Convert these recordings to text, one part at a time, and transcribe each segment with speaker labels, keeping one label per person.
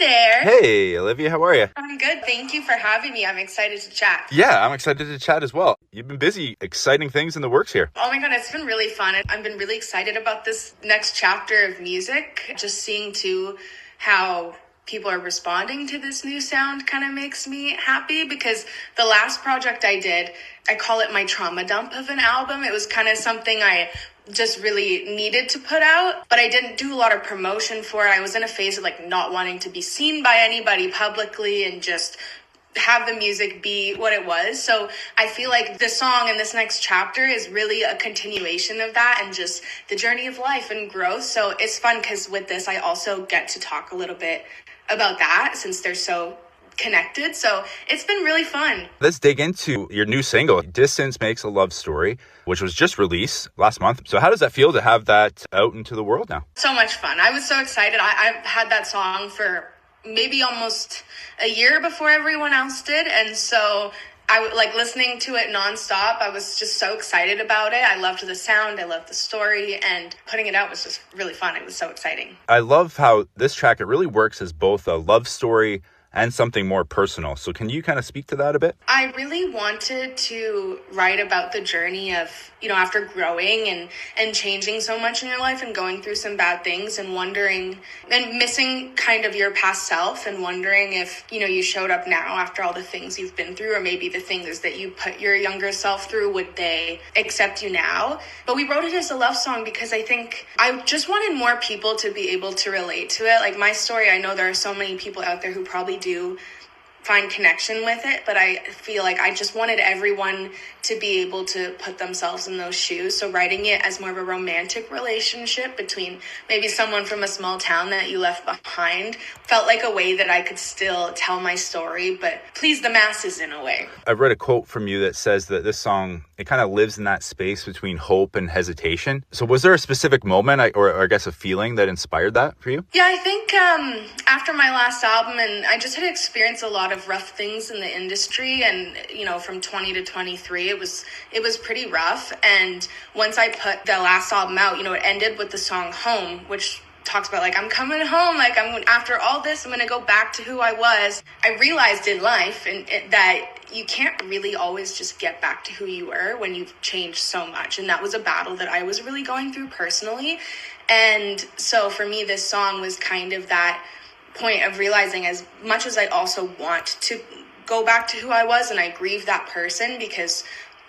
Speaker 1: there.
Speaker 2: Hey, Olivia, how are you?
Speaker 1: I'm good. Thank you for having me. I'm excited to chat.
Speaker 2: Yeah, I'm excited to chat as well. You've been busy, exciting things in the works here.
Speaker 1: Oh my God, it's been really fun. I've been really excited about this next chapter of music. Just seeing too how people are responding to this new sound kind of makes me happy, because the last project I did, I call it my trauma dump of an album. It was kind of something I just really needed to put out, but I didn't do a lot of promotion for it. I was in a phase of like not wanting to be seen by anybody publicly and just have the music be what it was. So I feel like this song and this next chapter is really a continuation of that and just the journey of life and growth. So it's fun because with this, I also get to talk a little bit about that since they're so connected. So it's been really fun.
Speaker 2: Let's dig into your new single, Distance Makes a Love Story, which was just released last month. So how does that feel to have that out into the world now?
Speaker 1: So much fun. I was so excited. I've had that song for maybe almost a year before everyone else did. And so I like listening to it nonstop. I was just so excited about it. I loved the sound. I loved the story, and putting it out was just really fun. It was so exciting.
Speaker 2: I love how this track, it really works as both a love story and something more personal. So can you kind of speak to that a bit?
Speaker 1: I really wanted to write about the journey of, after growing and changing so much in your life and going through some bad things and wondering and missing kind of your past self and wondering if, you showed up now after all the things you've been through, or maybe the things that you put your younger self through, would they accept you now? But we wrote it as a love song because I think I just wanted more people to be able to relate to it. Like my story, I know there are so many people out there who probably do find connection with it, but I feel like I just wanted everyone to be able to put themselves in those shoes. So writing it as more of a romantic relationship between maybe someone from a small town that you left behind felt like a way that I could still tell my story, but please the masses in a way.
Speaker 2: I've read a quote from you that says that this song, it kind of lives in that space between hope and hesitation. So was there a specific moment or I guess a feeling that inspired that for you?
Speaker 1: Yeah, I think after my last album, and I just had experienced a lot of rough things in the industry, and from 20 to 23 it was pretty rough. And once I put the last album out, it ended with the song Home, which talks about like I'm coming home, like after all this I'm gonna go back to who I was. I realized in life that you can't really always just get back to who you were when you've changed so much, and that was a battle that I was really going through personally. And so for me, this song was kind of that point of realizing, as much as I also want to go back to who I was and I grieve that person because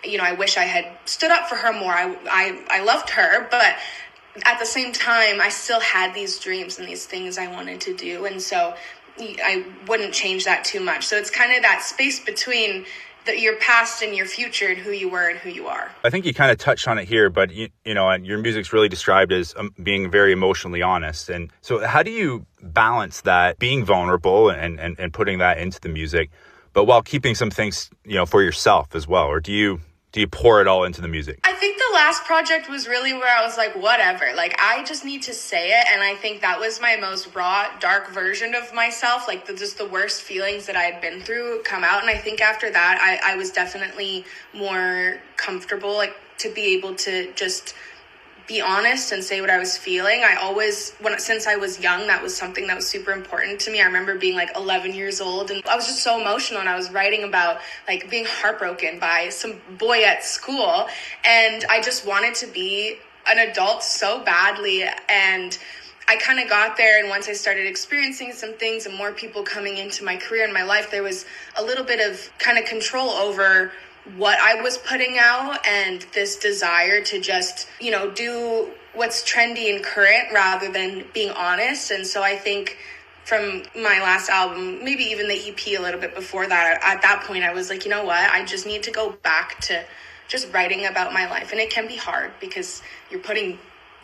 Speaker 1: I wish I had stood up for her more. I loved her, but at the same time I still had these dreams and these things I wanted to do, and so I wouldn't change that too much. So it's kind of that space between your past and your future and who you were and who you are.
Speaker 2: I think you kind of touched on it here, but and your music's really described as being very emotionally honest. And so how do you balance that, being vulnerable and putting that into the music, but while keeping some things, for yourself as well? Or do you pour it all into the music?
Speaker 1: I think the last project was really where I was like, whatever, like I just need to say it. And I think that was my most raw, dark version of myself, like just the worst feelings that I had been through come out. And I think after that, I was definitely more comfortable, like to be able to just be honest and say what I was feeling. Since I was young, that was something that was super important to me. I remember being like 11 years old and I was just so emotional, and I was writing about like being heartbroken by some boy at school, and I just wanted to be an adult so badly. And I kind of got there, and once I started experiencing some things and more people coming into my career and my life, there was a little bit of kind of control over what I was putting out and this desire to just, do what's trendy and current rather than being honest. And so I think from my last album, maybe even the EP a little bit before that, at that point I was like, you know what, I just need to go back to just writing about my life. And it can be hard because you're putting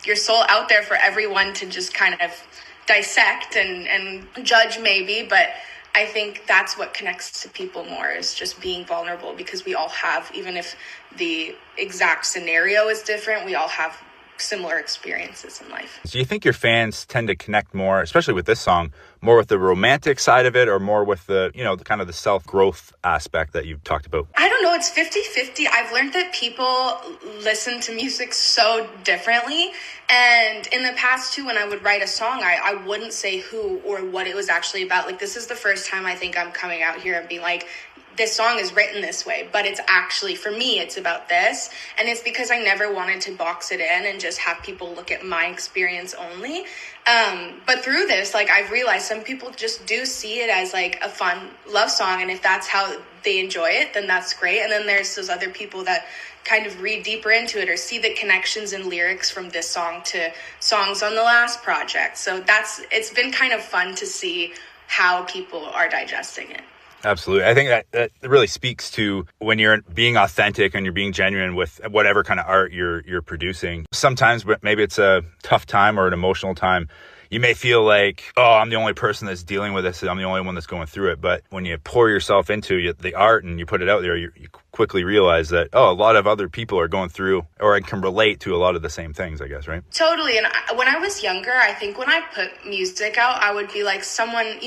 Speaker 1: your soul out there for everyone to just kind of dissect and judge maybe, but I think that's what connects to people more, is just being vulnerable, because we all have, even if the exact scenario is different, we all have similar experiences in life.
Speaker 2: So you think your fans tend to connect more, especially with this song, more with the romantic side of it or more with the, the kind of the self-growth aspect that you've talked about?
Speaker 1: I don't know. It's 50-50. I've learned that people listen to music so differently. And in the past, too, when I would write a song, I wouldn't say who or what it was actually about. Like, this is the first time I think I'm coming out here and being like, this song is written this way, but it's actually, for me, it's about this. And it's because I never wanted to box it in and just have people look at my experience only. But through this, like, I've realized some people just do see it as like a fun love song. And if that's how they enjoy it, then that's great. And then there's those other people that kind of read deeper into it or see the connections and lyrics from this song to songs on the last project. So it's been kind of fun to see how people are digesting it.
Speaker 2: Absolutely. I think that really speaks to when you're being authentic and you're being genuine with whatever kind of art you're producing. Sometimes maybe it's a tough time or an emotional time. You may feel like, oh, I'm the only person that's dealing with this. I'm the only one that's going through it. But when you pour yourself into the art and you put it out there, you quickly realize that, oh, a lot of other people are going through or can relate to a lot of the same things, I guess, right?
Speaker 1: Totally. And when I was younger, I think when I put music out, I would be like someone,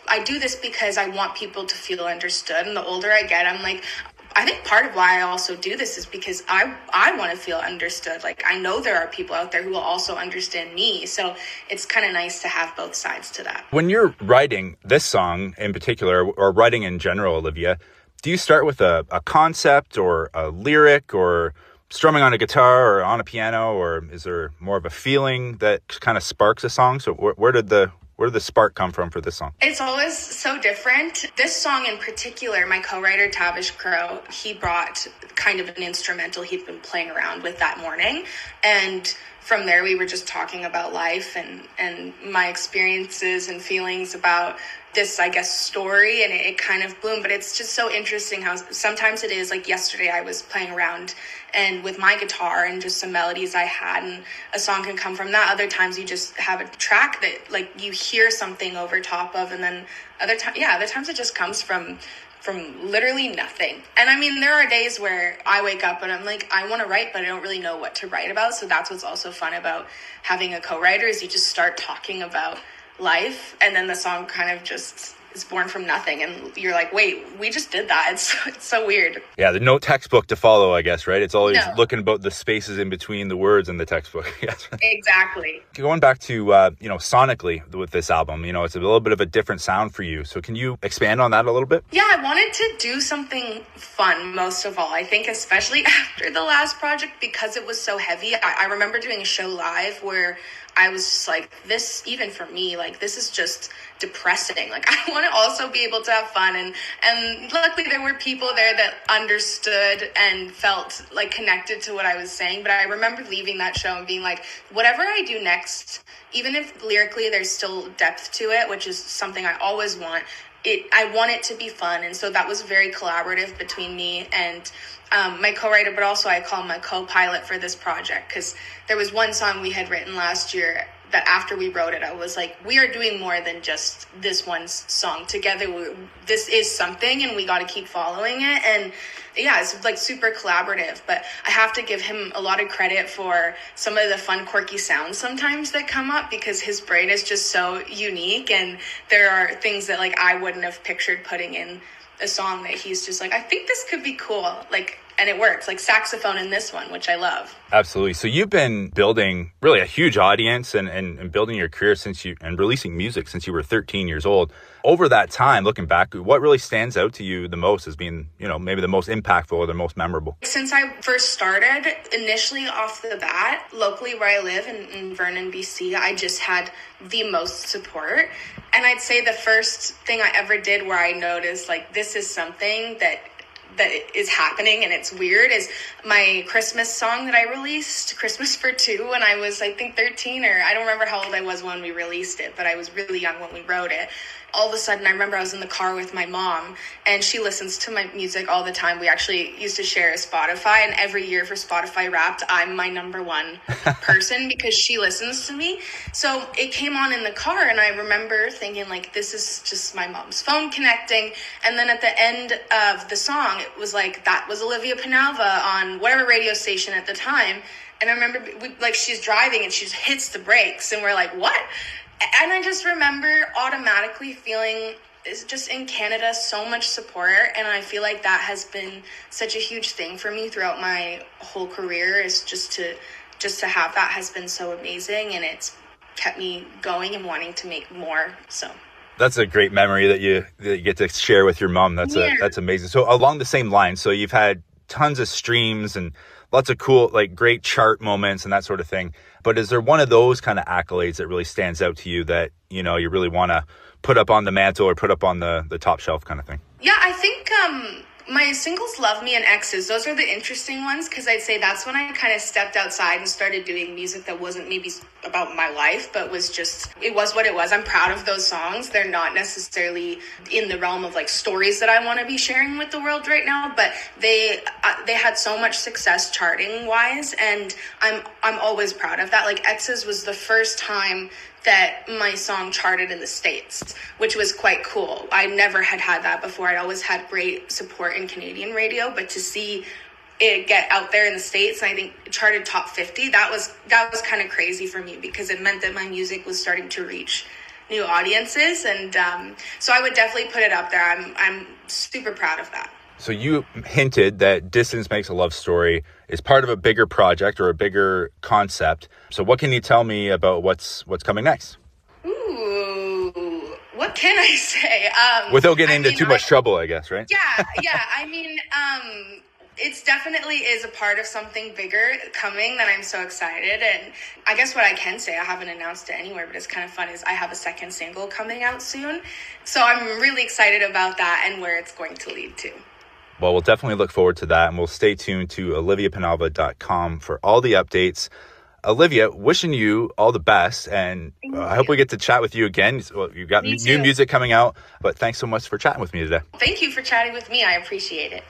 Speaker 1: I do this because I want people to feel understood. And the older I get, I'm like, I think part of why I also do this is because I want to feel understood. Like, I know there are people out there who will also understand me. So it's kind of nice to have both sides to that.
Speaker 2: When you're writing this song in particular, or writing in general, Olivia, do you start with a concept or a lyric or strumming on a guitar or on a piano, or is there more of a feeling that kind of sparks a song? So where did the spark come from for this song?
Speaker 1: It's always so different. This song in particular, my co-writer Tavish Crow, he brought kind of an instrumental he'd been playing around with that morning. And from there, we were just talking about life and my experiences and feelings about this, I guess, story, and it kind of bloomed. But it's just so interesting how sometimes it is, like yesterday I was playing around and with my guitar and just some melodies I had, and a song can come from that. Other times you just have a track that like you hear something over top of, and then other times it just comes from literally nothing. And I mean, there are days where I wake up and I'm like, I want to write, but I don't really know what to write about. So that's what's also fun about having a co-writer, is you just start talking about life, and then the song kind of just is born from nothing, and you're like, wait, we just did that. It's so weird. Yeah,
Speaker 2: there's no textbook to follow, I guess, right? It's always looking about the spaces in between the words in the textbook. Yes.
Speaker 1: Exactly.
Speaker 2: Going back to sonically with this album, it's a little bit of a different sound for you. So can you expand on that a little bit?
Speaker 1: Yeah, I wanted to do something fun most of all. I think especially after the last project, because it was so heavy. I remember doing a show live where I was just like, this, even for me, like, this is just depressing. Like, I want to also be able to have fun. And luckily there were people there that understood and felt like connected to what I was saying. But I remember leaving that show and being like, whatever I do next, even if lyrically there's still depth to it, which is something I always want, I want it to be fun. And so that was very collaborative between me and my co-writer, but also I call him my co-pilot for this project, because there was one song we had written last year that after we wrote it, I was like, we are doing more than just this one song together. This is something, and we got to keep following it. And yeah, it's like super collaborative, but I have to give him a lot of credit for some of the fun, quirky sounds sometimes that come up, because his brain is just so unique, and there are things that like I wouldn't have pictured putting in a song that he's just like, I think this could be cool. Like, and it works, like saxophone in this one, which I love.
Speaker 2: Absolutely. So you've been building really a huge audience and building your career and releasing music since you were 13 years old. Over that time, looking back, what really stands out to you the most as being, maybe the most impactful or the most memorable?
Speaker 1: Since I first started, initially off the bat, locally where I live in Vernon, BC, I just had the most support. And I'd say the first thing I ever did where I noticed like this is something that is happening and it's weird is my Christmas song that I released, Christmas for Two, when I was, I think 13, or I don't remember how old I was when we released it, but I was really young when we wrote it. All of a sudden, I remember I was in the car with my mom, and she listens to my music all the time. We actually used to share a Spotify, and every year for Spotify Wrapped, I'm my number one person because she listens to me. So it came on in the car, and I remember thinking, like, this is just my mom's phone connecting. And then at the end of the song, it was like, that was Olivia Penalva on whatever radio station at the time. And I remember, she's driving, and she just hits the brakes, and we're like, what? And I just remember automatically feeling is just in Canada so much support, and I feel like that has been such a huge thing for me throughout my whole career, is just to have that has been so amazing, and it's kept me going and wanting to make more. So
Speaker 2: that's a great memory that you get to share with your mom. That's amazing. So along the same line, so you've had tons of streams and lots of cool, like great chart moments and that sort of thing. But is there one of those kind of accolades that really stands out to you that, you know, you really want to put up on the mantle or put up on the top shelf kind of thing?
Speaker 1: Yeah, I think my singles Love Me and Exes, those are the interesting ones, because I'd say that's when I kind of stepped outside and started doing music that wasn't maybe about my life, but was just, it was what it was. I'm proud of those songs. They're not necessarily in the realm of like stories that I want to be sharing with the world right now, but they had so much success charting wise, and I'm always proud of that. Like Exes was the first time that my song charted in the States, which was quite cool. I never had that before. I'd always had great support in Canadian radio, but to see it get out there in the States, and I think it charted top 50, that was kind of crazy for me, because it meant that my music was starting to reach new audiences. And so I would definitely put it up there. I'm super proud of that.
Speaker 2: So you hinted that Distance Makes a Love Story is part of a bigger project or a bigger concept. So what can you tell me about what's coming next?
Speaker 1: Ooh, what can I say?
Speaker 2: Without getting into too much trouble, I guess, right?
Speaker 1: Yeah. I mean, it's definitely is a part of something bigger coming that I'm so excited. And I guess what I can say, I haven't announced it anywhere, but it's kind of fun, is I have a second single coming out soon. So I'm really excited about that and where it's going to lead to.
Speaker 2: Well, we'll definitely look forward to that, and we'll stay tuned to oliviapenalva.com for all the updates. Olivia, wishing you all the best, and I hope we get to chat with you again. Well, you've got new music coming out, but thanks so much for chatting with me today.
Speaker 1: Thank you for chatting with me. I appreciate it.